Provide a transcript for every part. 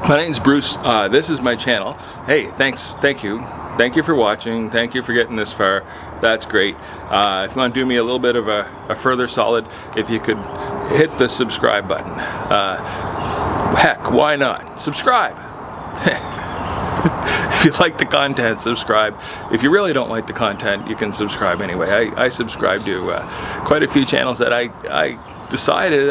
My name's Bruce. This is my channel. Hey, thank you for watching. Thank you for getting this far. That's great. If you want to do me a little bit of a further solid, if you could hit the subscribe button. Heck, why not? Subscribe. If you like the content, subscribe. If you really don't like the content, you can subscribe anyway. I subscribe to quite a few channels that I decided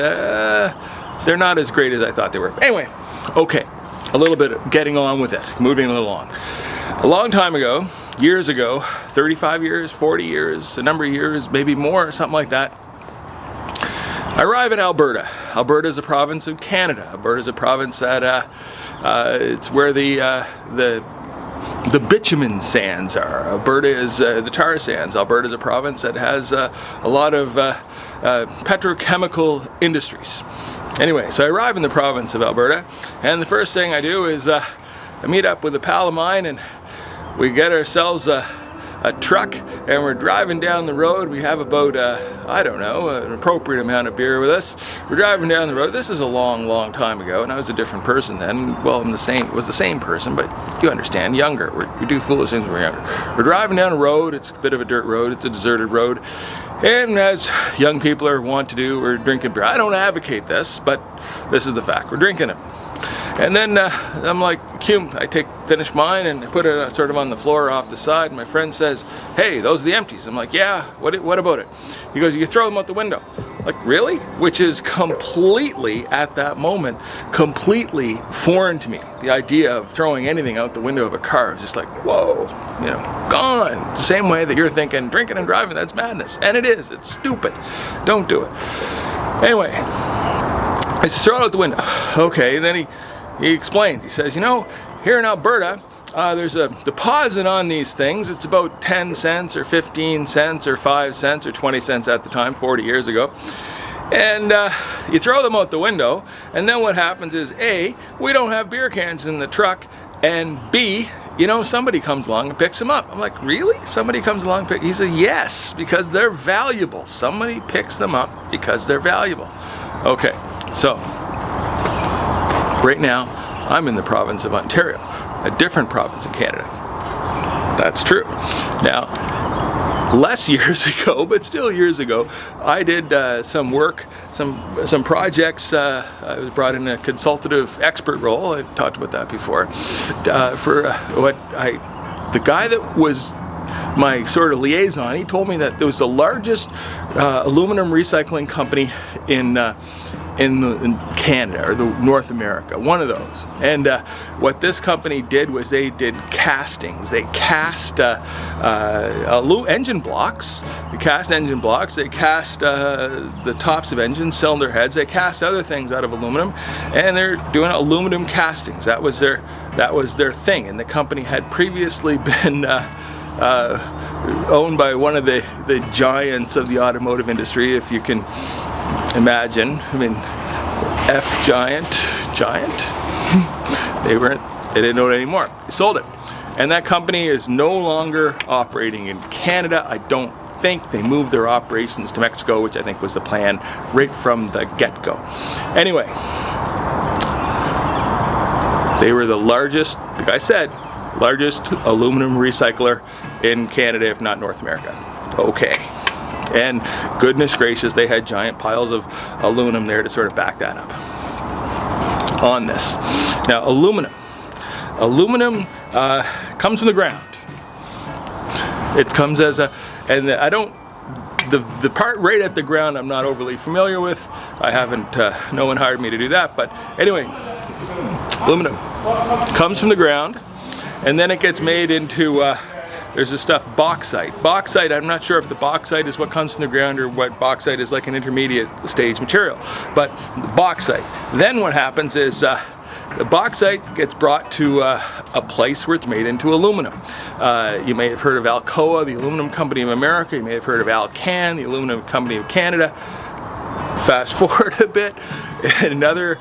they're not as great as I thought they were. Anyway, okay, a little bit of getting on with it, moving a little on. A long time ago, years ago, 35 years, 40 years, a number of years, maybe more, something like that, I arrive in Alberta. Alberta is a province of Canada. Alberta is a province that it's where the bitumen sands are. Alberta is the tar sands. Alberta is a province that has a lot of petrochemical industries. Anyway, so I arrive in the province of Alberta, and the first thing I do is I meet up with a pal of mine, and we get ourselves a truck, and we're driving down the road. We have about, I don't know, an appropriate amount of beer with us. We're driving down the road. This is a long time ago, and I was a different person then. Well, was the same person, but you understand, younger. We do foolish things when we're younger. We're driving down a road. It's a bit of a dirt road. It's a deserted road. And as young people are wont to do, we're drinking beer. I don't advocate this, but this is the fact. We're drinking it. And then I'm like, I finish mine and I put it sort of on the floor off the side. And my friend says, "Hey, those are the empties." I'm like, "Yeah, what about it?" He goes, "You throw them out the window." Like, really? Which is completely, at that moment, completely foreign to me. The idea of throwing anything out the window of a car is just like, whoa, gone. It's the same way that you're thinking, drinking and driving, that's madness. And it is. It's stupid. Don't do it. Anyway, I just throw it out the window. Okay, and then he explains. He says, here in Alberta, there's a deposit on these things. It's about 10 cents or 15 cents or 5 cents or 20 cents at the time, 40 years ago. And you throw them out the window, and then what happens is, A, we don't have beer cans in the truck, and B, somebody comes along and picks them up. I'm like, really? Somebody comes along and picks? He said, yes, because they're valuable. Somebody picks them up because they're valuable. Okay, so right now I'm in the province of Ontario, a different province in Canada. That's true. Now, less years ago, but still years ago, I did some work, some projects. I was brought in a consultative expert role. I've talked about that before. The guy that was my sort of liaison, he told me that there was the largest aluminum recycling company in Canada, or the North America, one of those. And what this company did was they did castings. They cast engine blocks. They cast engine blocks. They cast the tops of engines, cylinder heads. They cast other things out of aluminum, and they're doing aluminum castings. That was their thing. And the company had previously been owned by one of the giants of the automotive industry, if you can imagine. I mean, F giant. They didn't own it anymore. They sold it. And that company is no longer operating in Canada. I don't think. They moved their operations to Mexico, which I think was the plan right from the get-go. Anyway, they were the largest, like I said, largest aluminum recycler in Canada, if not North America. Okay. And goodness gracious, they had giant piles of aluminum there to sort of back that up on this. Now, aluminum comes from the ground. It comes as the part right at the ground I'm not overly familiar with. I haven't, no one hired me to do that, but anyway, aluminum comes from the ground, and then it gets made into there's this stuff, bauxite. Bauxite, I'm not sure if the bauxite is what comes from the ground or what bauxite is, like an intermediate stage material. But bauxite. Then what happens is the bauxite gets brought to a place where it's made into aluminum. You may have heard of Alcoa, the aluminum company of America. You may have heard of Alcan, the aluminum company of Canada. Fast forward a bit, in another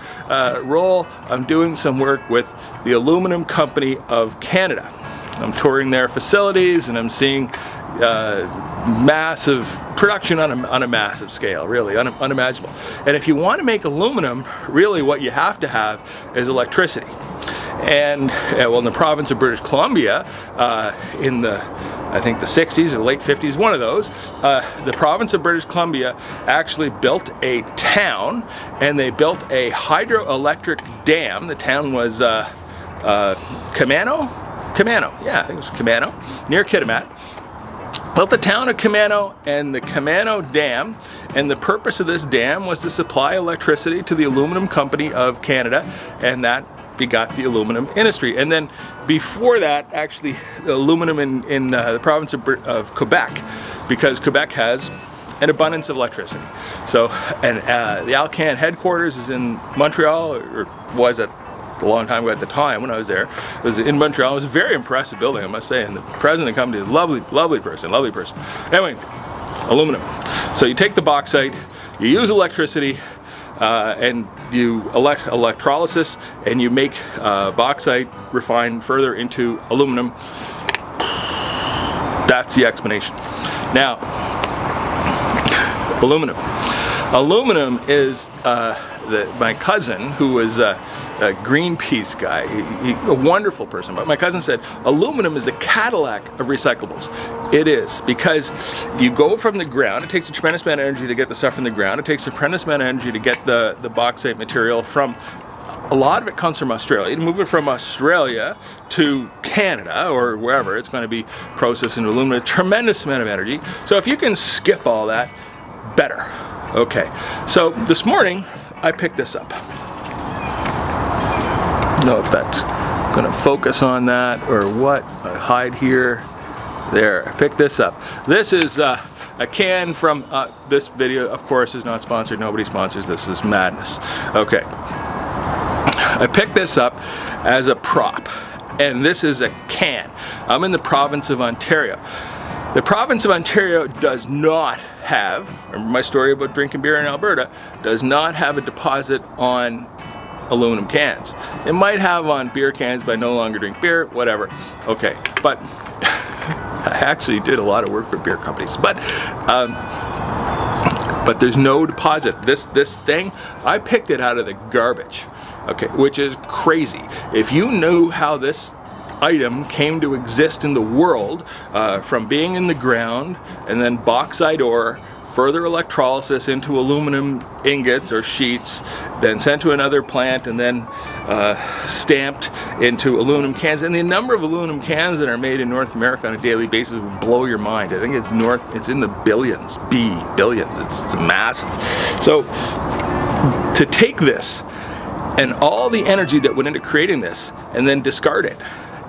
role, I'm doing some work with the Aluminum Company of Canada. I'm touring their facilities, and I'm seeing massive production on a massive scale, really unimaginable. And if you want to make aluminum, really what you have to have is electricity. And well, in the province of British Columbia, in the, I think the 60s or late 50s, one of those, the province of British Columbia actually built a town, and they built a hydroelectric dam. The town was Camano, yeah, I think it was Camano, near Kitimat. Built the town of Camano and the Camano Dam, and the purpose of this dam was to supply electricity to the Aluminum Company of Canada, and that begot the aluminum industry. And then before that, actually, the aluminum in the province of Quebec, because Quebec has an abundance of electricity. So, and the Alcan headquarters is in Montreal, or was at a long time ago at the time when I was there. It was in Montreal. It was a very impressive building, I must say, and the president of the company is a lovely person. Anyway, aluminum. So you take the bauxite, you use electricity, and you electrolysis, and you make bauxite refined further into aluminum. That's the explanation. Now, aluminum. Aluminum is my cousin, who was a Greenpeace guy, a wonderful person, but my cousin said aluminum is the Cadillac of recyclables. It is, because you go from the ground, it takes a tremendous amount of energy to get the stuff from the ground, it takes a tremendous amount of energy to get the bauxite material from, a lot of it comes from Australia. You move it from Australia to Canada or wherever, it's going to be processed into aluminum, a tremendous amount of energy. So if you can skip all that, better. Okay, so this morning I picked this up. I don't know if that's going to focus on that or what. I hide here. There, I picked this up. This is a can from this video, of course, is not sponsored. Nobody sponsors this. This is madness. Okay, I picked this up as a prop, and this is a can. I'm in the province of Ontario. The province of Ontario does not have, remember my story about drinking beer in Alberta, does not have a deposit on aluminum cans. It might have on beer cans, but I no longer drink beer, whatever. Okay, but I actually did a lot of work for beer companies, but there's no deposit. This thing, I picked it out of the garbage, okay, which is crazy. If you knew how this item came to exist in the world, from being in the ground and then bauxite ore, further electrolysis into aluminum ingots or sheets, then sent to another plant, and then stamped into aluminum cans. And the number of aluminum cans that are made in North America on a daily basis would blow your mind. I think it's in the billions, billions. It's massive. So to take this and all the energy that went into creating this and then discard it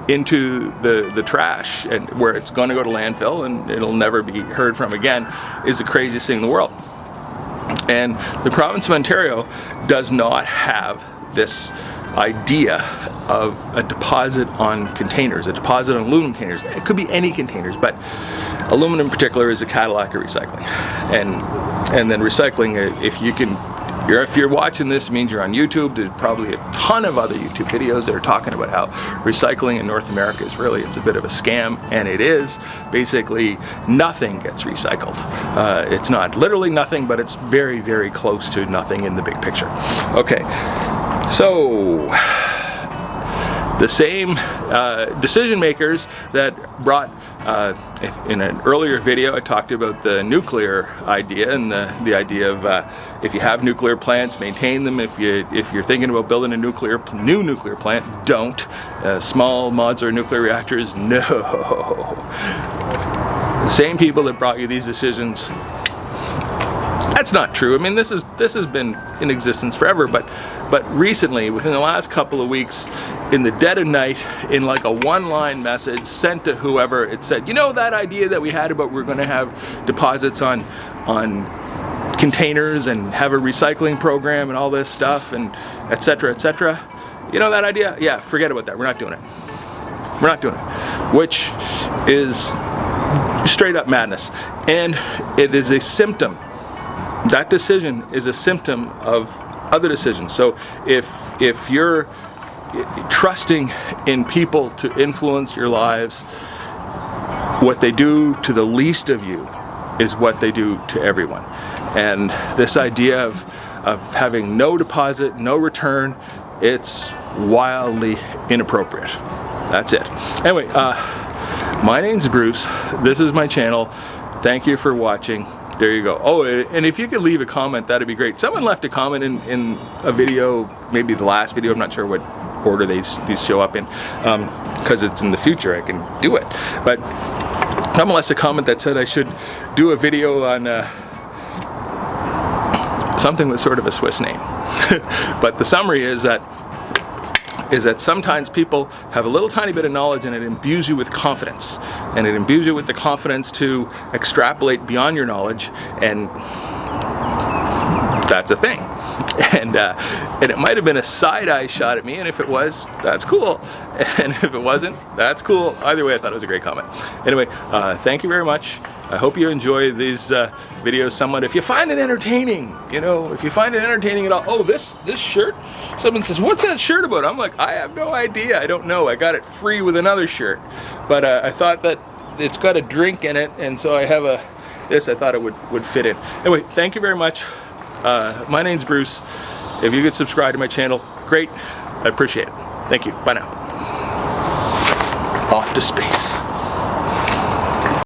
into the trash, and where it's going to go to landfill and it'll never be heard from again, is the craziest thing in the world. And the province of Ontario does not have this idea of a deposit on containers, a deposit on aluminum containers. It could be any containers, but aluminum in particular is a Cadillac of recycling. And then recycling, if you're watching this, it means you're on YouTube. There's probably a ton of other YouTube videos that are talking about how recycling in North America is really, it's a bit of a scam, and it is. Basically, nothing gets recycled. It's not literally nothing, but it's very, very close to nothing in the big picture. Okay, so the same decision makers that brought, in an earlier video I talked about the nuclear idea, and the idea of if you have nuclear plants, maintain them. If you're thinking about building a new nuclear plant, don't. Small modular nuclear reactors, no. The same people that brought you these decisions, that's not true. I mean, this has been in existence forever, but recently, within the last couple of weeks, in the dead of night, in like a one-line message sent to whoever, it said, you know that idea that we had about we're going to have deposits on containers and have a recycling program and all this stuff and etc., etc. You know that idea? Yeah, forget about that. We're not doing it. We're not doing it. Which is straight up madness. And it is a symptom. That decision is a symptom of other decisions. So if you're trusting in people to influence your lives, what they do to the least of you is what they do to everyone. And this idea of having no deposit, no return, it's wildly inappropriate. That's it. Anyway, my name's Bruce. This is my channel. Thank you for watching. There you go. Oh, and if you could leave a comment, that'd be great. Someone left a comment in a video, maybe the last video, I'm not sure what order these show up in, because it's in the future, I can do it. But someone left a comment that said I should do a video on something with sort of a Swiss name. But the summary is that sometimes people have a little tiny bit of knowledge and it imbues you with confidence. And it imbues you with the confidence to extrapolate beyond your knowledge, and that's a thing. And it might have been a side-eye shot at me, and if it was, that's cool. And if it wasn't, that's cool. Either way, I thought it was a great comment. Anyway, thank you very much. I hope you enjoy these videos somewhat. If you find it entertaining, you know, if you find it entertaining at all, oh, this shirt, someone says, what's that shirt about? I'm like, I have no idea. I don't know. I got it free with another shirt. But I thought that it's got a drink in it, and so I have this, I thought it would fit in. Anyway, thank you very much. My name's Bruce. If you could subscribe to my channel, great. I appreciate it. Thank you. Bye now. Off to space.